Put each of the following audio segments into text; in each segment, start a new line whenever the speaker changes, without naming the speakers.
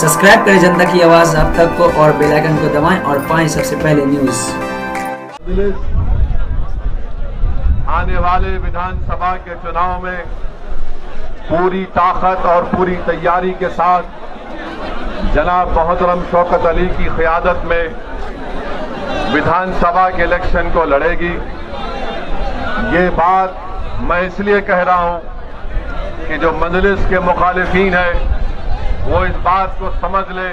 Subscribe करें जनता की आवाज़ आप तक को और बेल आइकन को दबाएं और पाएं सबसे पहले न्यूज़।
आने वाले विधानसभा के चुनाव में पूरी ताकत और पूरी तैयारी के साथ जनाब मोहतरम शौकत अली की क़यादत में विधानसभा के इलेक्शन को लड़ेगी। ये बात मैं इसलिए कह रहा हूं कि जो मजलिस के मुखालिफीन है वो इस बात को समझ ले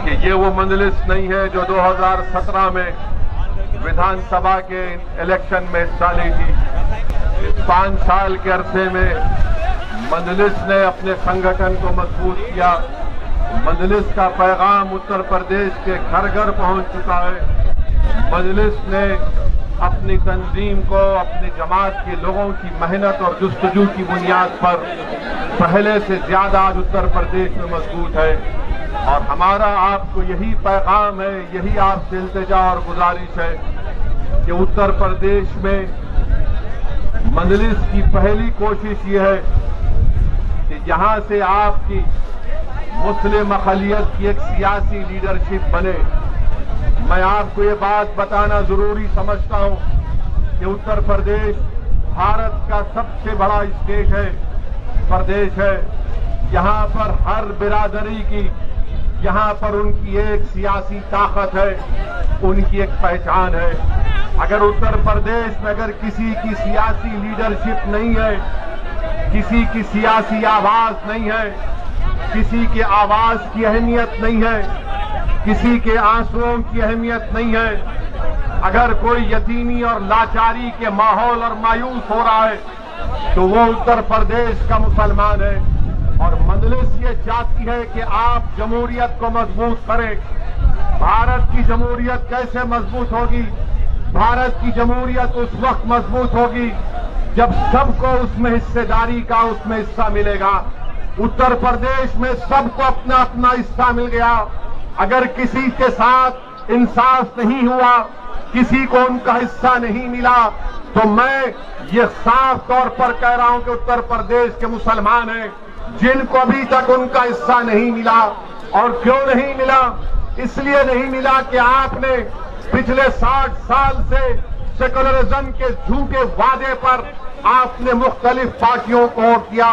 कि ये वो मजलिस नहीं है जो 2017 में विधानसभा के इलेक्शन में हिस्सा ली थी। इस 5 साल के अरसे में मजलिस ने अपने संगठन को मजबूत किया। मजलिस का पैगाम उत्तर प्रदेश के घर घर पहुंच चुका है। मजलिस ने अपनी तंजीम को अपनी जमात के लोगों की मेहनत और जुस्तजू की बुनियाद पर पहले से ज्यादा आज उत्तर प्रदेश में मजबूत है। और हमारा आपको यही पैगाम है, यही आपसे इल्तिजा और गुजारिश है कि उत्तर प्रदेश में मजलिस की पहली कोशिश ये है कि यहां से आपकी मुस्लिम अक़लियत की एक सियासी लीडरशिप बने। मैं आपको ये बात बताना जरूरी समझता हूं कि उत्तर प्रदेश भारत का सबसे बड़ा स्टेट है, प्रदेश है। यहां पर हर बिरादरी की, यहां पर उनकी एक सियासी ताकत है, उनकी एक पहचान है। अगर उत्तर प्रदेश में अगर किसी की सियासी लीडरशिप नहीं है, किसी की सियासी आवाज नहीं है, किसी के आवाज की अहमियत नहीं है, किसी के आंसुओं की अहमियत नहीं है, अगर कोई यतीमी और लाचारी के माहौल और मायूस हो रहा है तो वो उत्तर प्रदेश का मुसलमान है। और मजलिस ये चाहती है कि आप जमहूरियत को मजबूत करें। भारत की जमहूरियत कैसे मजबूत होगी? भारत की जमहूरियत उस वक्त मजबूत होगी जब सबको उसमें हिस्सेदारी का उसमें हिस्सा मिलेगा। उत्तर प्रदेश में सबको अपना अपना हिस्सा मिल गया। अगर किसी के साथ इंसाफ नहीं हुआ, किसी को उनका हिस्सा नहीं मिला, तो मैं ये साफ तौर पर कह रहा हूं कि उत्तर प्रदेश के मुसलमान हैं जिनको अभी तक उनका हिस्सा नहीं मिला। और क्यों नहीं मिला? इसलिए नहीं मिला कि आपने पिछले 60 साल से सेकुलरिज्म के झूठे वादे पर आपने मुख्तलिफ पार्टियों को वोट किया।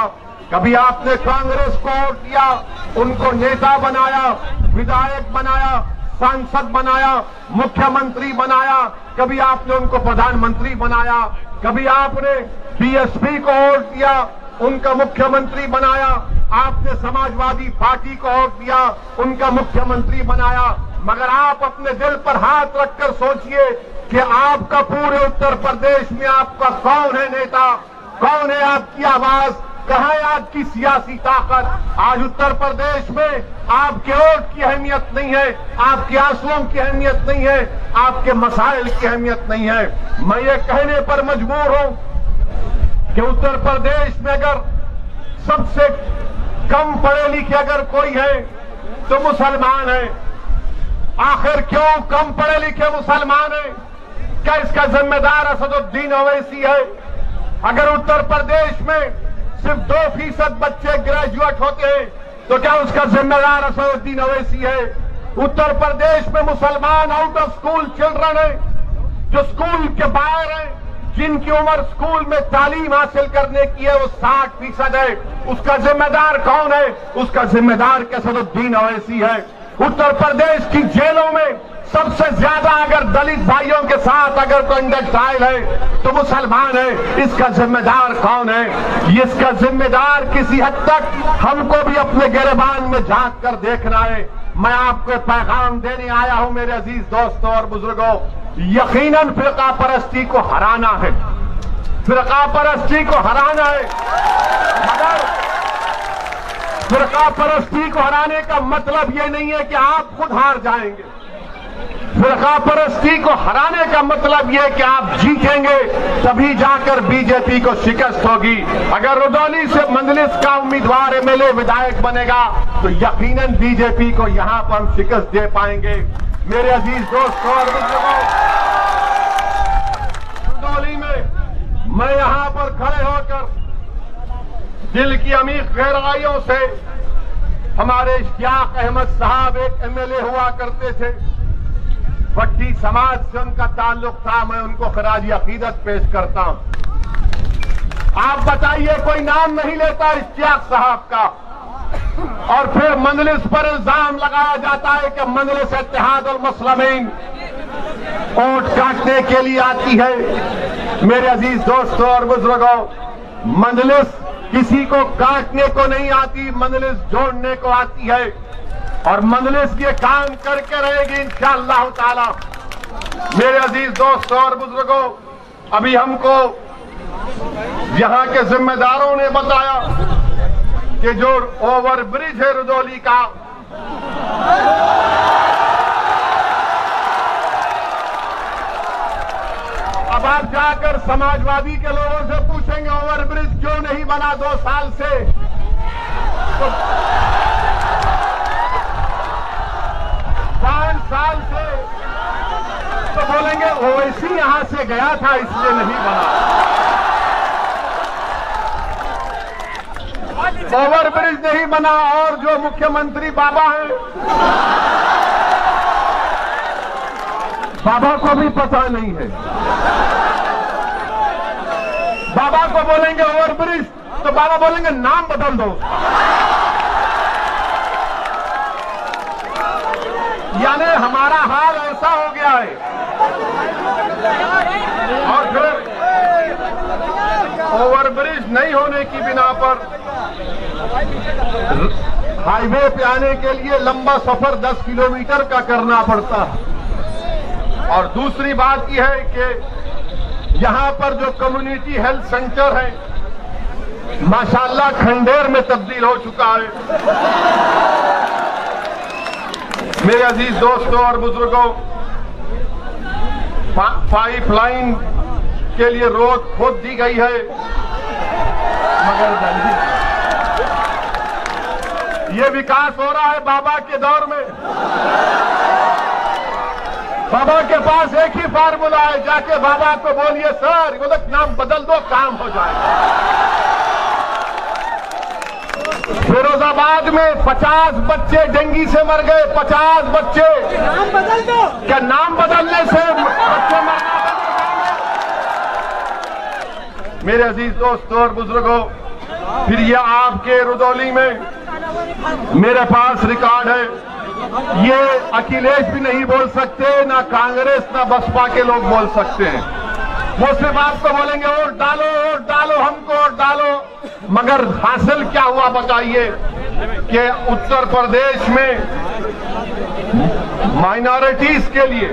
कभी आपने कांग्रेस को वोट दिया, उनको नेता बनाया, विधायक बनाया, सांसद बनाया, मुख्यमंत्री बनाया, कभी आपने उनको प्रधानमंत्री बनाया, कभी आपने बीएसपी को वोट दिया, उनका मुख्यमंत्री बनाया, आपने समाजवादी पार्टी को वोट दिया, उनका मुख्यमंत्री बनाया। मगर आप अपने दिल पर हाथ रखकर सोचिए कि आपका पूरे उत्तर प्रदेश में आपका कौन है नेता, कौन है आपकी आवाज, कहां है आपकी सियासी ताकत? आज उत्तर प्रदेश में आपके वोट की अहमियत नहीं है, आपके आंसुओं की अहमियत नहीं है, आपके मसाइल की अहमियत नहीं है। मैं ये कहने पर मजबूर हूं कि उत्तर प्रदेश में अगर सबसे कम पढ़े लिखे अगर कोई है तो मुसलमान है। आखिर क्यों कम पढ़े लिखे मुसलमान है? क्या इसका जिम्मेदार असदुद्दीन ओवैसी है? अगर उत्तर प्रदेश में सिर्फ 2% बच्चे ग्रेजुएट होते हैं तो क्या उसका जिम्मेदार असदुद्दीन ओवैसी है? उत्तर प्रदेश में मुसलमान आउट ऑफ स्कूल चिल्ड्रन है, जो स्कूल के बाहर हैं, जिनकी उम्र स्कूल में तालीम हासिल करने की है वो 60% है। उसका जिम्मेदार कौन है? उसका जिम्मेदार असदुद्दीन ओवैसी है। उत्तर प्रदेश की जेलों में सबसे ज्यादा अगर दलित भाइयों के साथ अगर कंडक्ट ट्रायल है तो मुसलमान है। इसका जिम्मेदार कौन है? इसका जिम्मेदार किसी हद तक हमको भी अपने गिरबान में झांक कर देखना है। मैं आपको पैगाम देने आया हूं मेरे अजीज दोस्तों और बुजुर्गों, यकीनन फिरका परस्ती को हराना है, फिरका परस्ती को हराना है। मगर फिरका परस्ती को हराने का मतलब ये नहीं है कि आप खुद हार जाएंगे। फिरका परस्ती को हराने का मतलब यह कि आप जीतेंगे तभी जाकर बीजेपी को शिकस्त होगी। अगर रुदौली से मजलिस का उम्मीदवार एमएलए विधायक बनेगा तो यकीनन बीजेपी को यहां पर हम शिकस्त दे पाएंगे। मेरे अजीज दोस्तों और बुजुर्गों, रुदौली में मैं यहां पर खड़े होकर दिल की अमीर गहराइयों से हमारे इश्तियाक अहमद साहब एक एमएलए हुआ करते थे, भट्टी समाज से उनका ताल्लुक था। मैं उनको खराज अकीदत पेश करता हूं। आप बताइए, कोई नाम नहीं लेता इश्तियाक साहब का, और फिर मजलिस पर इल्जाम लगाया जाता है कि मजलिस इत्तेहाद और मुस्लिमीन वोट काटने के लिए आती है। मेरे अजीज दोस्तों और बुजुर्गों, मजलिस किसी को काटने को नहीं आती, मजलिस जोड़ने को आती है, और मजलिस ये काम करके रहेगी इंशाअल्लाह ताला। मेरे अजीज दोस्तों और बुजुर्गों, अभी हमको यहां के जिम्मेदारों ने बताया कि जो ओवर ब्रिज है रुदौली का, अब आप जाकर समाजवादी के लोगों से पूछेंगे ओवर ब्रिज क्यों नहीं बना 2 साल से, तो 5 साल से, तो बोलेंगे ओवैसी यहां से गया था इसलिए नहीं बना। ओवर ब्रिज नहीं बना, और जो मुख्यमंत्री बाबा हैं, बाबा को भी पता नहीं है। बाबा को बोलेंगे ओवर ब्रिज, तो बाबा बोलेंगे नाम बदल दो। यानी हमारा हाल ऐसा हो गया है। और फिर ओवर ब्रिज नहीं होने की बिना पर हाईवे पे आने के लिए लंबा सफर 10 किलोमीटर का करना पड़ता है। और दूसरी बात यह है कि यहां पर जो कम्युनिटी हेल्थ सेंटर है, माशाअल्लाह खंडेर में तब्दील हो चुका है। मेरे अजीज दोस्तों और बुजुर्गों, पाइपलाइन के लिए रोड खोद दी गई है, मगर ये विकास हो रहा है बाबा के दौर में। बाबा के पास एक ही फार्मूला है, जाके बाबा को बोलिए सर वो लोग नाम बदल दो, काम हो जाएगा। फिरोजाबाद में 50 बच्चे डेंगू से मर गए, 50 बच्चे। नाम बदल दो, क्या नाम बदलने से बच्चे मरना बंद हो जाएंगे? मेरे अजीज दोस्तों और बुजुर्गों, फिर ये आपके रुदौली में मेरे पास रिकॉर्ड है, ये अखिलेश भी नहीं बोल सकते, ना कांग्रेस ना बसपा के लोग बोल सकते हैं। वो सिर्फ आपको बोलेंगे वोट डालो, वोट डालो, हमको वोट डालो, मगर हासिल क्या हुआ बताइए कि उत्तर प्रदेश में माइनॉरिटीज के लिए,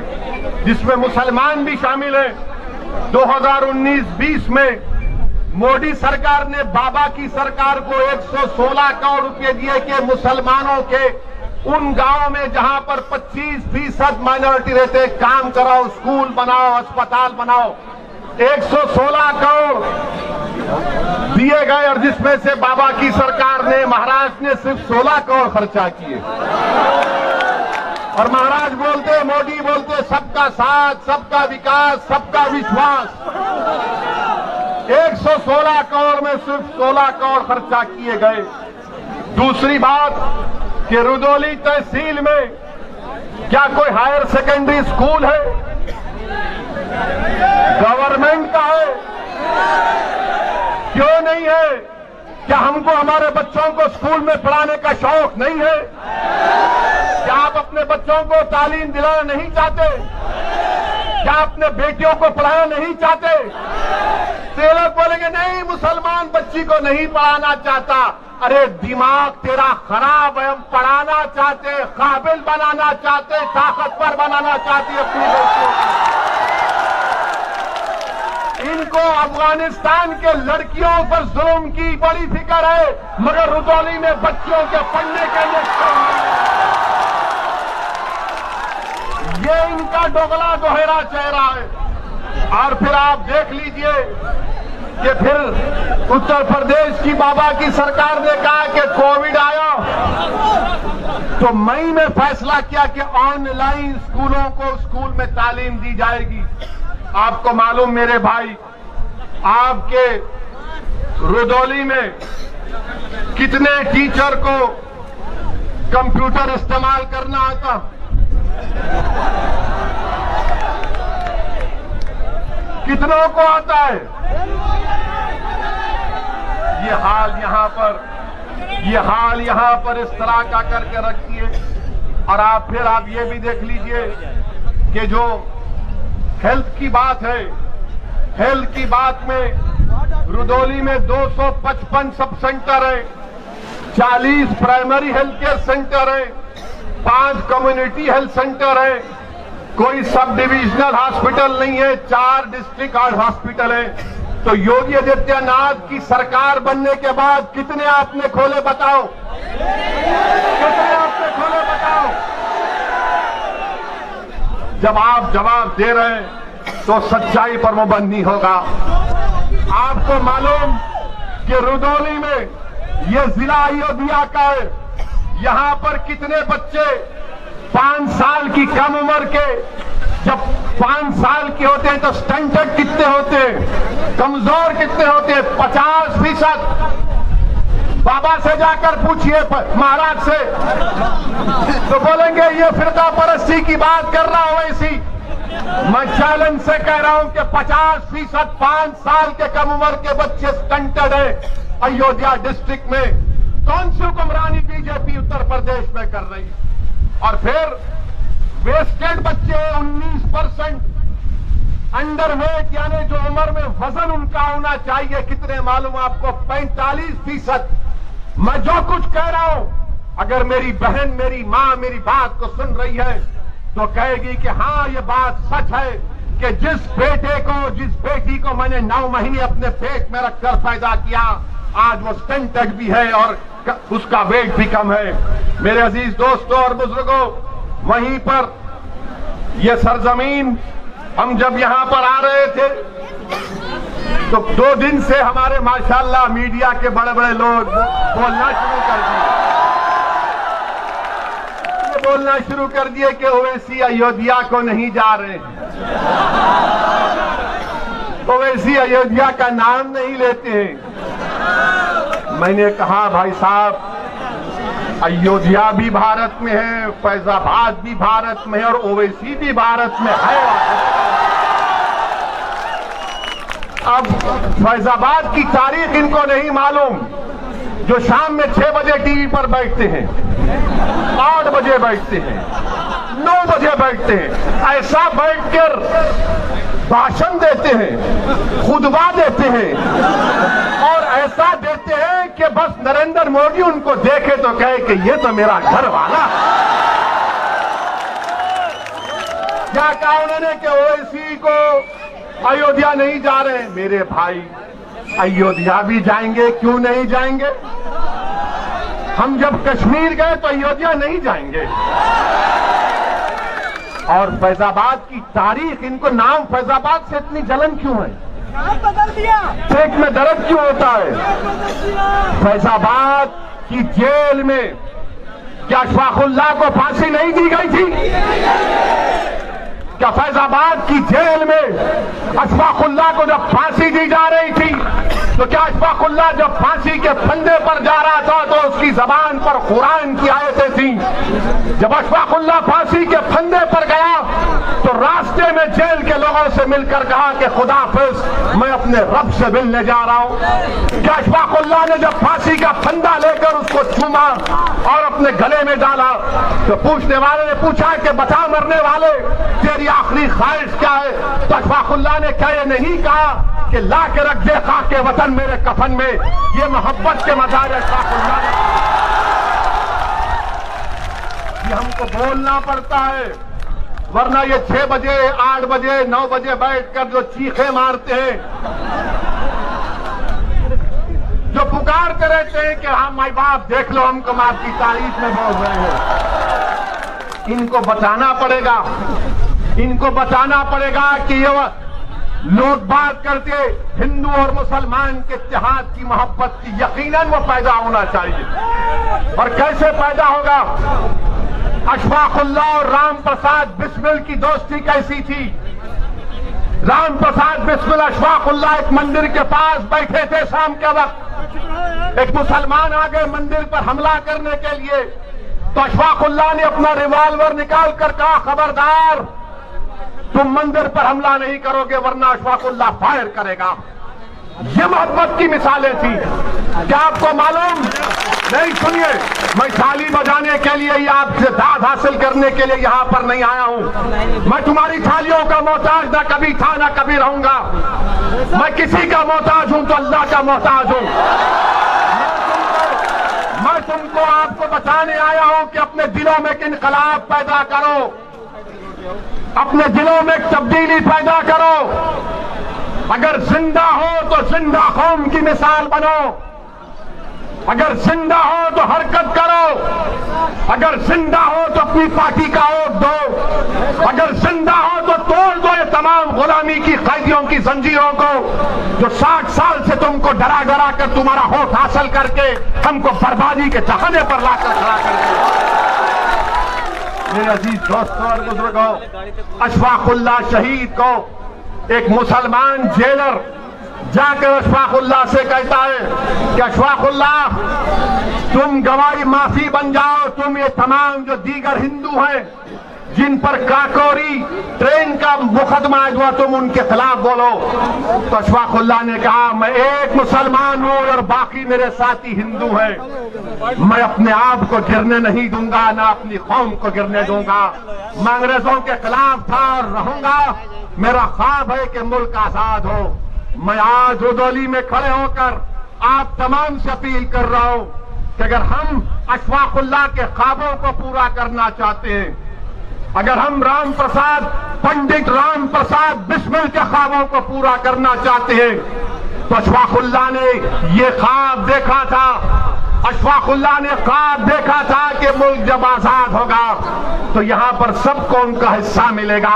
जिसमें मुसलमान भी शामिल हैं, 2019-20 में मोदी सरकार ने बाबा की सरकार को 116 करोड़ रुपए दिए कि मुसलमानों के उन गांवों में जहां पर 25% माइनॉरिटी रहते, काम कराओ, स्कूल बनाओ, अस्पताल बनाओ। 116 करोड़ दिए गए, और जिसमें से बाबा की सरकार ने, महाराष्ट्र ने सिर्फ 16 करोड़ खर्चा किए। और महाराज बोलते, मोदी बोलते सबका साथ, सबका विकास, सबका विश्वास। 116 करोड़ में सिर्फ 16 करोड़ खर्चा किए गए। दूसरी बात कि रुदौली तहसील में क्या कोई हायर सेकेंडरी स्कूल है? गवर्नमेंट का है, क्यों नहीं है? क्या हमको हमारे बच्चों को स्कूल में पढ़ाने का शौक नहीं है? क्या आप अपने बच्चों को तालीम दिलाना नहीं चाहते? क्या अपने बेटियों को पढ़ाना नहीं चाहते? तो ये लोग बोलेंगे नहीं, मुसलमान बच्ची को नहीं पढ़ाना चाहता। अरे दिमाग तेरा खराब है, हम पढ़ाना चाहते, काबिल बनाना चाहते, ताकतवर बनाना चाहती अपनी बेटियों को। इनको अफगानिस्तान के लड़कियों पर जुल्म की बड़ी फिक्र है, मगर रुदौली में बच्चियों के पढ़ने के लिए ये इनका दोगला दोहरा चेहरा है। और फिर आप देख लीजिए कि फिर उत्तर प्रदेश की बाबा की सरकार ने कहा कि कोविड आया तो मई में फैसला किया कि ऑनलाइन स्कूलों को स्कूल में तालीम दी जाएगी। आपको मालूम मेरे भाई, आपके रुदौली में कितने टीचर को कंप्यूटर इस्तेमाल करना आता? कितनों को आता है? ये हाल यहां पर इस तरह का करके रखिए। और फिर आप ये भी देख लीजिए कि जो हेल्थ की बात है, हेल्थ की बात में रुदौली में 255 सब सेंटर है, 40 प्राइमरी हेल्थ केयर सेंटर है, 5 कम्युनिटी हेल्थ सेंटर है, कोई सब डिविजनल हॉस्पिटल नहीं है, 4 डिस्ट्रिक्ट हॉस्पिटल है। तो योगी आदित्यनाथ की सरकार बनने के बाद कितने आपने खोले बताओ? कितने आपने खोले बताओ? जब आप जवाब दे रहे हैं तो सच्चाई पर मुबन्नी होगा। आपको मालूम कि रुदौली में यह जिला अयोध्या का है, यहां पर कितने बच्चे 5 साल की कम उम्र के, जब 5 साल के होते हैं तो स्टंटेड कितने होते हैं, कमजोर कितने होते हैं? 50%। बाबा से जाकर पूछिए, महाराज से, तो बोलेंगे ये फिरका परस्ती की बात कर रहा हूं। ऐसी मैं चैलेंज से कह रहा हूं कि 50% 5 साल के कम उम्र के बच्चे स्टंटेड है अयोध्या डिस्ट्रिक्ट में। कौन सी हुक्मरानी बीजेपी उत्तर प्रदेश में कर रही है? और फिर वेस्टेड बच्चे 19%, अंडरवेट यानी जो उम्र में वजन उनका होना चाहिए कितने मालूम आपको? 45%। मैं जो कुछ कह रहा हूं, अगर मेरी बहन, मेरी मां मेरी बात को सुन रही है तो कहेगी कि हाँ ये बात सच है कि जिस बेटी को मैंने 9 महीने अपने पेट में रखकर पैदा किया, आज वो स्टंटेड भी है और उसका वेट भी कम है। मेरे अजीज दोस्तों और बुजुर्गों, वहीं पर यह सरजमीन, हम जब यहां पर आ रहे थे तो 2 दिन से हमारे माशाल्लाह मीडिया के बड़े बड़े लोग बोलना शुरू कर दिए कि ओवैसी अयोध्या को नहीं जा रहे हैं, ओवैसी अयोध्या का नाम नहीं लेते हैं। मैंने कहा भाई साहब, अयोध्या भी भारत में है, फैजाबाद भी भारत में है और ओवैसी भी भारत में है। अब फैजाबाद की तारीख इनको नहीं मालूम, जो शाम में 6 बजे टीवी पर बैठते हैं, 8 बजे बैठते हैं, 9 बजे बैठते हैं, ऐसा बैठकर भाषण देते हैं, खुतबा देते हैं और ऐसा देते हैं कि बस नरेंद्र मोदी उनको देखे तो कहे कि ये तो मेरा घर वाला। क्या कहा उन्होंने कि ओवैसी को अयोध्या नहीं जा रहे? मेरे भाई, अयोध्या भी जाएंगे, क्यों नहीं जाएंगे? हम जब कश्मीर गए तो अयोध्या नहीं जाएंगे। और फैजाबाद की तारीख, इनको नाम फैजाबाद से इतनी जलन क्यों है? नाम बदल दिया, पेट में दर्द क्यों होता है? फैजाबाद की जेल में क्या अशफाकुल्लाह को फांसी नहीं दी गई थी? क्या फैजाबाद की जेल में अशफाकुल्लाह को जब फांसी दी जा रही थी तो क्या अशफाकुल्लाह जब फांसी के फंदे पर जा रहा था तो उसकी जबान पर कुरान की आयतें थी? जब अशफाकुल्लाह फांसी के फंदे पर गया तो रास्ते में जेल के लोगों से मिलकर कहा कि खुदा हाफिज, मैं अपने रब से मिलने जा रहा हूं। क्या अशफाकुल्लाह ने जब फांसी का फंदा लेकर उसको चूमा और अपने गले में डाला तो पूछने वाले ने पूछा कि बता मरने वाले, तेरी आखिरी ख्वाहिश क्या है? तो अशफाकुल्लाह ने क्या ये नहीं कहा कि ला के रख दे खाके वतन मेरे कफन में? ये मोहब्बत के मज़ार अशफाकुल्लाह ने, ये हमको बोलना पड़ता है, वरना ये 6 बजे 8 बजे 9 बजे बैठकर जो चीखे मारते हैं, जो पुकारते रहते हैं कि हाँ माई बाप देख लो हमको आपकी तारीफ में बोल रहे हैं, इनको बताना पड़ेगा, इनको बताना पड़ेगा कि ये लोग बात करते हिंदू और मुसलमान के इत्तेहाद की, मोहब्बत की, यकीनन वो पैदा होना चाहिए। और कैसे पैदा होगा? अशफाकुल्लाह और राम प्रसाद बिस्मिल की दोस्ती कैसी थी? राम प्रसाद बिस्मिल अशफाकुल्लाह एक मंदिर के पास बैठे थे शाम के वक्त, एक मुसलमान आ गए मंदिर पर हमला करने के लिए, तो अशफाकुल्लाह ने अपना रिवॉल्वर निकाल कर कहा, खबरदार तुम मंदिर पर हमला नहीं करोगे वरना अशफाकुल्लाह फायर करेगा। ये मोहब्बत की मिसालें थी। क्या आपको मालूम नहीं? सुनिए, मैं थाली बजाने के लिए या आपसे दाद हासिल करने के लिए यहां पर नहीं आया हूं। मैं तुम्हारी थालियों का मोहताज ना कभी था ना कभी रहूंगा। मैं किसी का मोहताज हूं तो अल्लाह का मोहताज हूं। मैं तुमको आपको बताने आया हूं कि अपने दिलों में एक इनकलाब पैदा करो, अपने दिलों में एक तब्दीली पैदा करो। अगर जिंदा हो तो जिंदा कौम की मिसाल बनो, अगर जिंदा हो तो हरकत करो, अगर जिंदा हो तो अपनी पार्टी का वोट दो, अगर जिंदा हो तो तोड़ दो ये तमाम गुलामी की कैदियों की जंजीरों को जो 60 साल से तुमको डरा डरा कर तुम्हारा वोट हासिल करके हमको बर्बादी के चाहने पर लाकर खड़ा कर दिया। मेरे अजीज दोस्तों और बुजुर्गों, अशफाकुल्लाह शहीद को एक मुसलमान जेलर जाकर अशफाकुल्लाह से कहता है कि अशफाकुल्लाह तुम गवाही माफी बन जाओ, तुम ये तमाम जो दीगर हिंदू हैं जिन पर काकोरी ट्रेन का मुकदमा हुआ तुम उनके खिलाफ बोलो। तो अशफाकुल्लाह ने कहा, मैं एक मुसलमान हूं और बाकी मेरे साथी हिंदू हैं। मैं अपने आप को गिरने नहीं दूंगा, ना अपनी कौम को गिरने दूंगा। मैं अंग्रेजों के खिलाफ था और रहूंगा। मेरा ख्वाब है कि मुल्क आजाद हो। मैं आज रुदौली में खड़े होकर आप तमाम से अपील कर रहा हूं कि अगर हम अशफाकुल्लाह के ख्वाबों को पूरा करना चाहते हैं, अगर हम राम प्रसाद पंडित राम प्रसाद बिस्मिल के ख्वाबों को पूरा करना चाहते हैं, तो अशफाकुल्लाह ने ये ख्वाब देखा था। अशफाकुल्लाह ने ख्वाब देखा था कि मुल्क जब आजाद होगा तो यहां पर सबको उनका हिस्सा मिलेगा।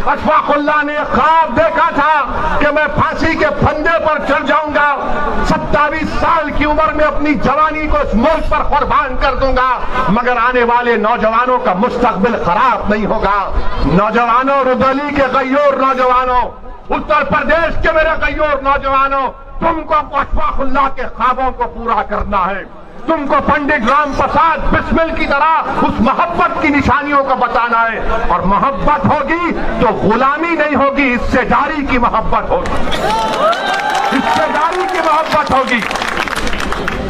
अशफाकुल्लाह ने ख्वाब देखा था कि मैं फांसी के फंदे पर चढ़ जाऊंगा, 27 साल की उम्र में अपनी जवानी को इस मुल्क पर कुर्बान कर दूंगा, मगर आने वाले नौजवानों का मुस्तकबिल खराब नहीं होगा। नौजवानों, रुदौली के गय्योर नौजवानों, उत्तर प्रदेश के मेरे गय्योर नौजवानों, तुमको अशफाकुल्लाह के ख्वाबों को पूरा करना है। तुमको पंडित राम प्रसाद बिस्मिल की तरह उस मोहब्बत की निशानियों को बताना है, और मोहब्बत होगी तो गुलामी नहीं होगी, हिस्सेदारी की मोहब्बत होगी, हिस्सेदारी की मोहब्बत होगी।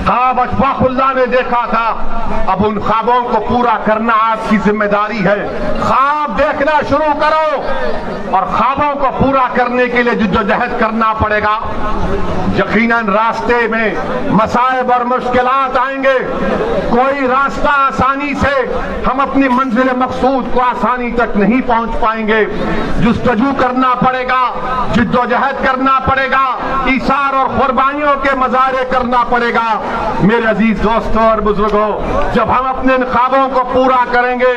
ख्वाब अशफाकुल्लाह ने देखा था, अब उन ख्वाबों को पूरा करना आपकी जिम्मेदारी है। ख्वाब देखना शुरू करो और ख्वाबों को पूरा करने के लिए जिद्दोजहद करना पड़ेगा। यकीनन रास्ते में मसाइब और मुश्किलात आएंगे, कोई रास्ता आसानी से हम अपनी मंजिल मकसूद को आसानी तक नहीं पहुंच पाएंगे। जुस्तजू करना पड़ेगा, जिद्दोजहद करना पड़ेगा, ईसार और कुर्बानियों के मजारे करना पड़ेगा। मेरे अजीज दोस्तों और बुजुर्गों, जब हम अपने इन ख्वाबों को पूरा करेंगे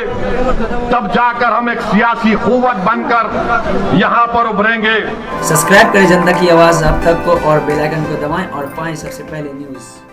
तब जाकर हम एक सियासी कुव्वत बनकर यहाँ पर उभरेंगे।
सब्सक्राइब करें जनता की आवाज आप तक को और बेल आइकन को दबाएं और पाएं सबसे पहले न्यूज़।